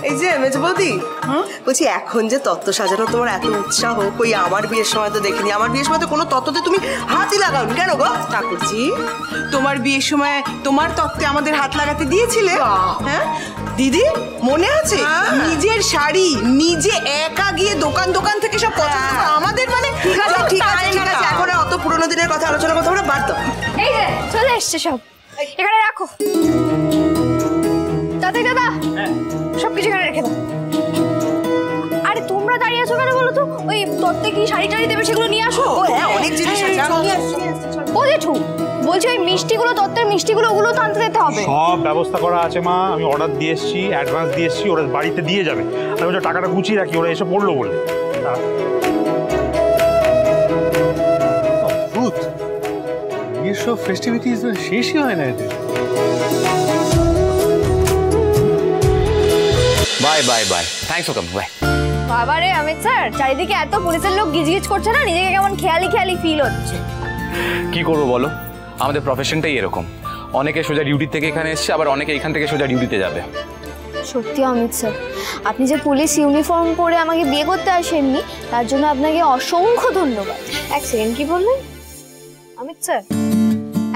এই যে মেজ বৌদি, বলছি এখন যে তত্ত্ব সাজানো তোমার এত উৎসাহ, কই আমার বিয়ের সময় তো দেখিনি। আমার বিয়ের সময় তো কোনো তত্ত্বতে তুমি হাতই লাগাওনি, কেন গো? ঠাকুরজি, তোমার বিয়ের সময় তোমার তত্ত্বে আমাদের হাত লাগাতে দিয়েছিলে? হ্যাঁ দিদি, মনে আছে? নিজের শাড়ি নিজে একা গিয়ে দোকান দোকান থেকে সব পছন্দ করে আমাদের, মানে ঠিক আছে ঠিক আছে ঠিক আছে, এখন অত পুরোনো দিনের কথা আলোচনা করতে হবে না, বাদ দাও। এই যে চলে এসছে সব, এখানে রাখো। দাদা দাদা, সবকিছু এখানে রেখে দাও। আরে তোমরা দাঁড়িয়ে আছো কেন বলো তো? ওই তত্ত্বে কি শাড়ি টাড়ি দেবে সেগুলো নিয়ে আসো। ও হ্যাঁ, অনেক জিনিস আছে। ও জেঠু বলছি ওই মিষ্টিগুলো, তত্ত্বের মিষ্টিগুলো, ওগুলো তো আনতে যেতে হবে। সব ব্যবস্থা করা আছে মা, আমি অর্ডার দিয়ে এসেছি, অ্যাডভান্স দিয়ে এসেছি, ওরা বাড়িতে দিয়ে যাবে। আমি ওটা টাকাটা গুছিয়ে রাখি, ওরা এসে পড়লো বলে। ভূত, এসব ফেস্টিভিটিস শেষই হয় না এদের। Bye bye bye, thanks for coming, bye. বাবারে অমিত স্যার, চারিদিকে এত পুলিশের লোক গিজগিজ করছে না, নিজেকে কেমন খেয়ালি খেয়ালি ফিল হচ্ছে। কি করবো বলো, আমাদের প্রফেশনটাই এরকম। অনেকে সোজা ডিউটি থেকে এখানে এসছে, আবার অনেকে এখান থেকে সোজা ডিউটিতে যাবে। সত্যি অমিত স্যার, আপনি যে পুলিশ ইউনিফর্ম পরে আমাকে বিয়ে করতে আসেননি, তার জন্য আপনাকে অসংখ্য ধন্যবাদ। এক সেকেন্ড, কি বললেন অমিত স্যার?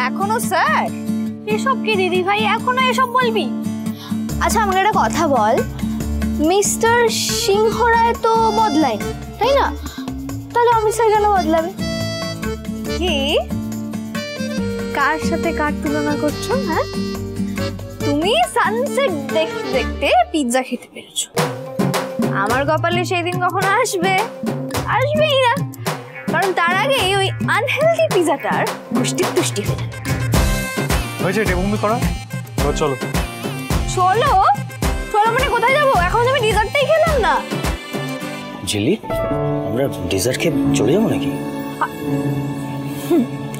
এখনো স্যার? এসব কি দিদি ভাই, এখনো এসব বলবি? আচ্ছা আমাকে একটা কথা বল, মিস্টার সিংহ রায় তো বদলায় তাই না? তাহলে অমিত স্যার কেন বদলাবে? কি কার সাথে কার তুলনা করছো? হ্যাঁ, তুমি সানসেট দেখতে দেখতে পিৎজা খেতে পেরেছো, আমার কপালে সেই দিন কখনো আসবে? আসবেই না, কারণ তার আগে ওই আনহেলদি পিৎজাটার পুষ্টি তুষ্টি হয়ে যাবে। হয়েছে ডেমোমি করা, চলো চলো চলো মানে কোথায় যাবো? এখন আমি ডিজার্টটাই খেলাম না। জিলি, আমরা ডিজার্ট খেয়ে চলে যাবো নাকি?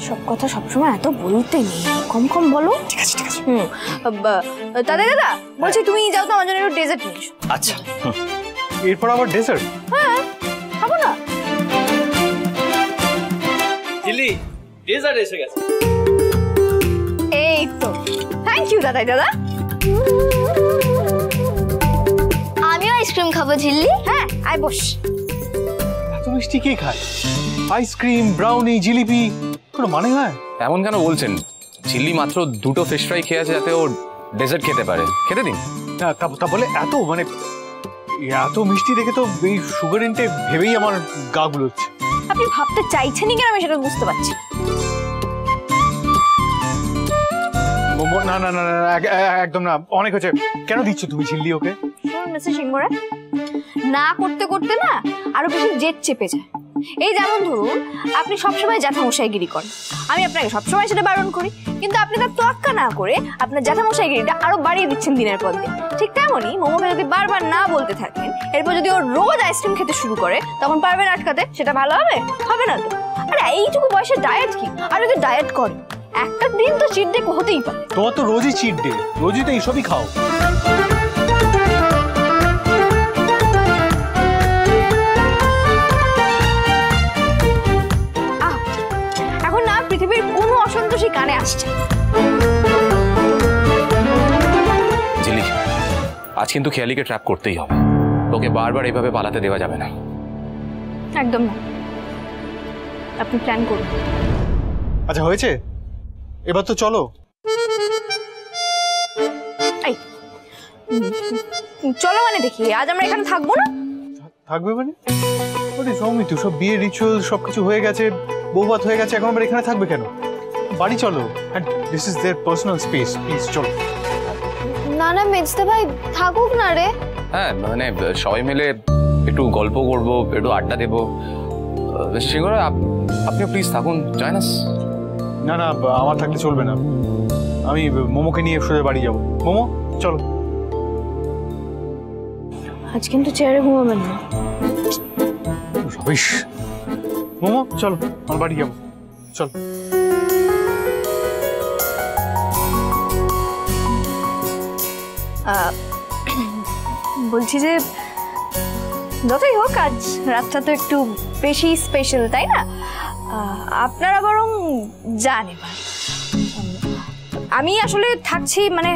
সব কথা সবসময় এত বলতে নেই, কম কম বলো। ঠিক আছে ঠিক আছে। দাদা দাদা বলছি তুমি যাও তো, আমার জন্য একটু ডেজার্ট নিয়ে এসো। আচ্ছা, এরপর আবার ডেজার্ট? হ্যাঁ, খাবো না? জিলি, ডেজার্ট এসে গেছে। এই তো, থ্যাংক ইউ দাদা দাদা। আমিও আইসক্রিম খাবো ঝিল্লি। হ্যাঁ আয় বস। এত মিষ্টি কে খায়? আইসক্রিম, ব্রাউনি, জিলিপি, কোনো মানে হয়? এমন কেন বলছেন? চিল্লি মাত্র দুটো ফিশ ফ্রাই খেয়ে আছে যাতে ও ডেজার্ট খেতে পারে, খেতে দিন। না তা বলে এত মানে এত মিষ্টি দেখে তো এই সুগার ইনটেক ভেবেই আমার গা গুলোচ্ছে। আপনি ভাবতে চাইছেনই কেন আমি সেটা বুঝতে পারছি। না না না একদম না, অনেক হচ্ছে। কেন দিচ্ছ তুমি ঝিল্লি ওকে? মিস্টার সিংহরা, না করতে করতে না আরো বেশি জেদ চেপে যায়। এই যেমন ধরুন আপনি সবসময় জ্যাঠামশাইগিরি করেন, আমি আপনাকে সবসময় সেটা বারণ করি, কিন্তু আপনি তার তোয়াক্কা না করে আপনার জ্যাঠামশাইগিরিটা আরো বাড়িয়ে দিচ্ছেন দিনের পর দিন। ঠিক তেমনই মোমোকে যদি বারবার না বলতে থাকেন, এরপর যদি ও রোজ আইসক্রিম খেতে শুরু করে, তখন পারবেন আটকাতে? সেটা ভালো হবে? হবে না তো। আরে এইটুকু বয়সে ডায়েট কি? আর যদি ডায়েট করে একটা দিন তো চিট ডে হতেই পারে। তোমার তো রোজই চিট ডে, রোজই তো এইসবই খাও। এখন না পৃথিবীর কোনো অসন্তোষী কানে আসছে। জিলি, আজ কিন্তু খেয়ালিকে ট্র্যাপ করতেই হবে, ওকে বারবার এইভাবে পালাতে দেওয়া যাবে না। একদম না, আপনি প্ল্যান করুন। আচ্ছা হয়েছে, এবার তো চলো। চলো মানে দেখি, আজ আমরা এখানে থাকবো না? থাকবে মানে? ওরে সৌমিতু, সব বিয়ে রিচুয়াল সবকিছু হয়ে গেছে, বৌভাত হয়ে গেছে, এখন আবার এখানে থাকবে কেন? বাড়ি চলো, and this is their personal space, please চলো। না না মেজদা ভাই, থাকুক না রে। হ্যাঁ মানে সবাই মিলে একটু গল্প করবো, একটু আড্ডা দেবো। সিংহরা আপনিও প্লিজ থাকুন, জয়েন আস। না না, আমার থাকলে চলবে না, আমি মোমোকে নিয়ে সোজা বাড়ি যাবো। মোমো চলো। আজ কিন্তু চেয়ারে ঘুমাবেন না। রবিশ। মোমো চলো, আমার বাড়ি যাবো, চল। বলছি যে যতই হোক আজ রাতটা তো একটু বেশি স্পেশাল, তাই না? আপনারা বরং যান এবার। আমি আসলে থাকছি মানে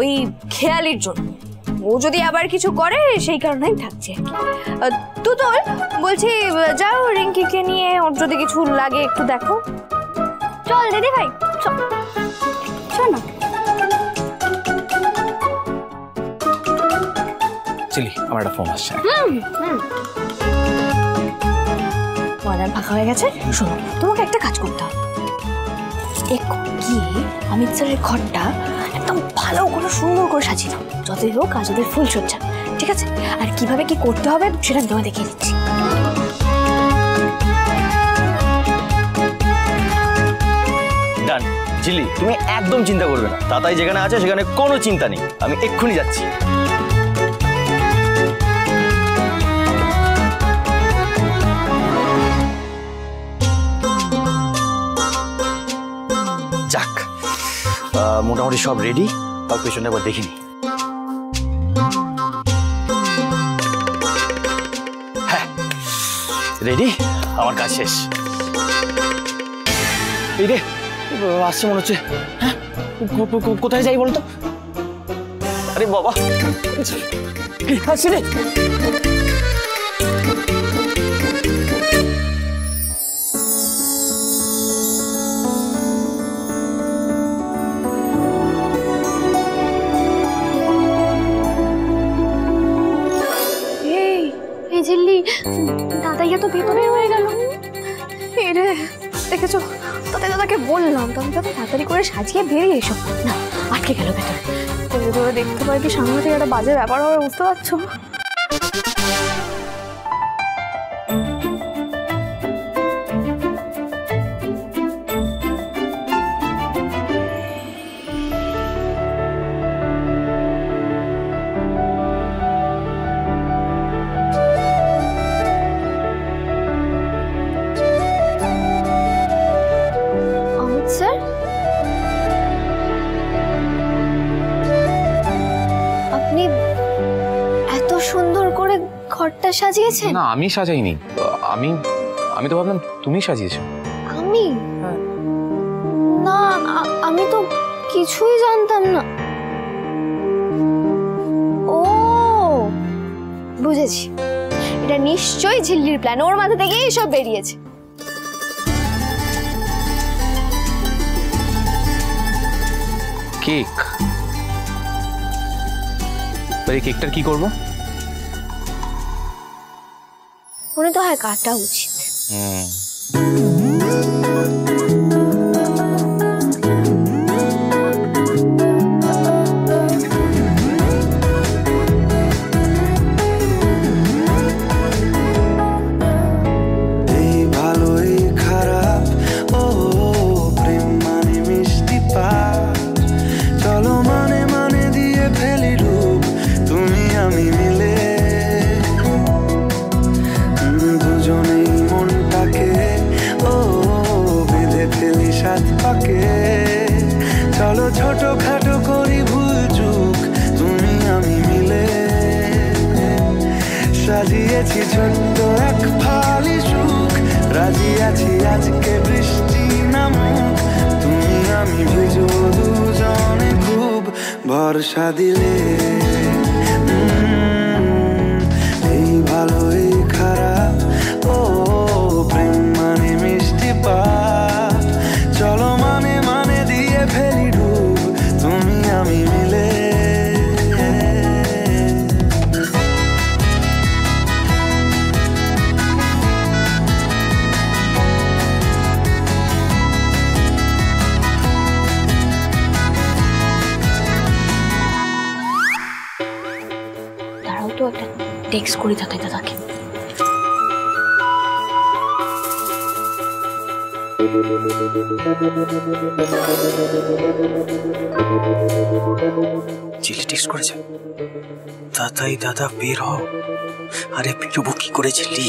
ওই খেয়ালির জন্য। ও যদি আবার কিছু করে সেই কারণে আমি থাকছি আর কি। তুতল বলছি যাও রিঙ্কিকে নিয়ে, ওর যদি কিছু লাগে একটু দেখো। চল দিদি ভাই চল না। চিলি, আমার একটা ফোন আসছে। বাজার ফাঁকা হয়ে গেছে। শোনো, তোমাকে একটা কাজ করতে হবে। একটু গিয়ে অমিত স্যারের ঘরটা একদম ভালো করে সুন্দর করে সাজিয়ে দাও, যতই হোক আজ ওদের ফুলসজ্জা, ঠিক আছে? আর কিভাবে কি করতে হবে সেটা আমি তোমায় দেখিয়ে দিচ্ছি। ডান। ঝিলি, তুমি একদম চিন্তা করবে না, তাতাই যেখানে আছে সেখানে কোনো চিন্তা নেই, আমি এক্ষুনি যাচ্ছি। যাক, মোটামুটি সব রেডি, তাও পেছনে একবার দেখিনি। হ্যাঁ রেডি, আমার কাজ শেষ। এই রে আসছে মনে হচ্ছে। হ্যাঁ কোথায় যাই বলতো? আরে বাবা আসছি রে। ঝিল্লি, দাদাইয়া তো ভেতরে হয়ে গেল। রে দেখেছো, দাদাকে বললাম তো আমি তাড়াতাড়ি করে সাজিয়ে বেরিয়ে এসো না, আটকে গেল ভেতরে। ধরে দেখতে পাই কি সাংঘাতিক একটা বাজে ব্যাপার হবে, বুঝতে পারছো? আপনি এত সুন্দর করে ঘরটা সাজিয়েছেন? না, আমি সাজাইনি। আমি তো ভাবলাম তুমি সাজিয়েছো। আমি? না, আমি তো কিছুই জানতাম না। ও বুঝেছি, এটা নিশ্চয়ই ঝিল্লির প্ল্যান, ওর মাথা থেকে সব বেরিয়েছে। কেক? এই কেকটার কি করবো? মনে তো হয় কাটা উচিত। চলো ছোটখাটো করি ভুল চুক তুমি আমি মিলে, সাজিয়েছি ছোট্ট এক ফালি সুখ, রাজি আছি আজকে বৃষ্টি নামুক, তুমি আমি ভিজো দুজনে খুব ভরসা দিলে। এই ভালো এই খারাপ, ও প্রেম মানে মিষ্টি পাপ, চলো মানে মানে দিয়ে ফেলি ডুব তুমি আমি মিলে। দাঁড়াও তো, একটা টেক্সট করি দাদাকে। চিলি টেক্সট করেছে, দাদাই দাদা বের হও। আরে বেরোবো কি করে চিলি,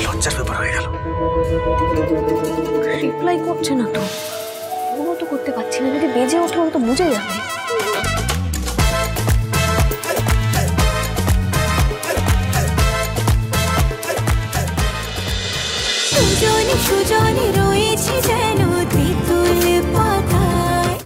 লজ্জার ব্যাপার হয়ে গেল। রিপ্লাই করছে না তো, ওগুলো তো করতে পারছি না, যদি বেজে ওঠে ও তো বুঝে যাবে। সুজনে সুজনে রয়েছে যেন